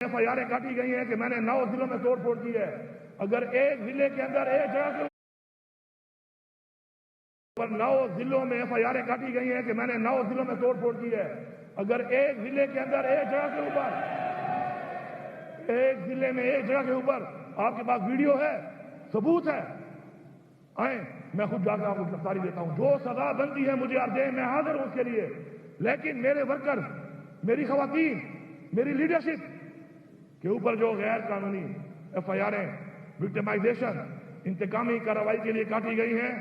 FIR काटी गई हैं कि मैंने 9 जिलों में तोड़ फोड़ की है। अगर एक जिले के अंदर एक जगह के ऊपर 9 जिलों में FIR काटी गई हैं कि मैंने 9 जिलों में तोड़ फोड़ की है। अगर एक जिले के अंदर एक जगह के ऊपर एक जिले में एक जगह के ऊपर आपके पास वीडियो है, सबूत है, आए मैं खुद जाकर आपको गिरफ्तारी देता हूं। जो सजा बनती है मुझे अर्जे, मैं हाजिर हूं उसके लिए। लेकिन मेरे वर्कर्स, मेरी खवातीन, मेरी लीडरशिप के ऊपर जो गैर कानूनी FIR विक्टिमाइजेशन, इंतकामी कार्रवाई के लिए काटी गई हैं,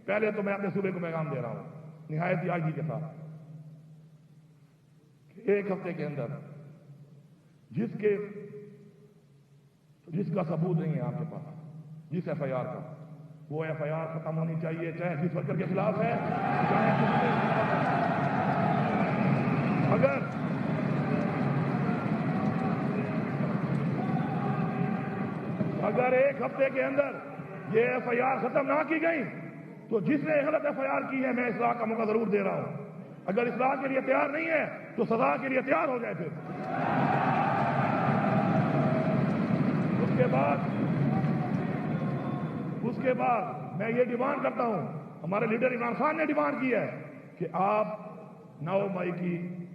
पहले तो मैं अपने सूबे को पैगाम दे रहा हूं निहायत आगी के साथ, एक हफ्ते के अंदर जिसका सबूत नहीं है आपके पास, जिस FIR का, वो FIR खत्म होनी चाहिए, चाहे जिस वर्कर के खिलाफ है, चाहे अगर एक हफ्ते के अंदर ये FIR खत्म ना की गई तो जिसने गलत FIR की है, मैं इस्लाह का मौका जरूर दे रहा हूं। अगर इस्लाह के लिए तैयार नहीं है तो सजा के लिए तैयार हो जाए। फिर उसके बाद मैं ये डिमांड करता हूं, हमारे लीडर इमरान खान ने डिमांड की है कि आप 9 मई की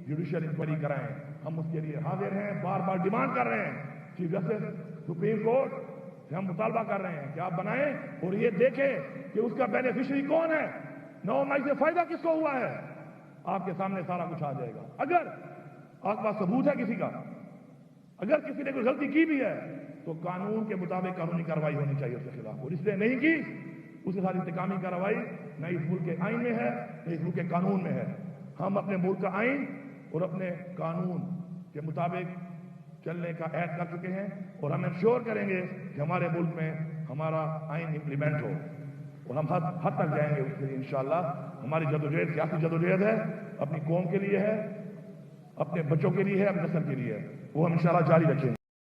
जुडिशियल इंक्वायरी कराएं। हम उसके लिए हाजिर हैं, बार बार डिमांड कर रहे हैं। चीफ जस्टिस सुप्रीम कोर्ट से हम मुतालबा कर रहे हैं कि आप बनाएं और ये देखें कि उसका बेनिफिशियरी कौन है, 9 मई से फायदा किसको हुआ है। आपके सामने सारा कुछ आ जाएगा। अगर आपके पास सबूत है किसी का, अगर किसी ने कोई गलती की भी है तो कानून के मुताबिक कानूनी कार्रवाई होनी चाहिए उसके खिलाफ, और इसने नहीं की उसके साथ इंतकामी कार्रवाई न इस मुल्क के आइन में है न इस मुल्क के कानून में है। हम अपने मुल्क का आइन और अपने कानून के मुताबिक चलने का ऐद कर चुके हैं और हम इंश्योर करेंगे कि हमारे मुल्क में हमारा आइन इंप्लीमेंट हो और हम हद तक जाएंगे उसके लिए इंशाअल्लाह। हमारी जदोजहद सियासी जदोजहद है, अपनी कौम के लिए है, अपने बच्चों के लिए है, अपने नस्ल के लिए है, वो हम इंशाअल्लाह जारी रखेंगे।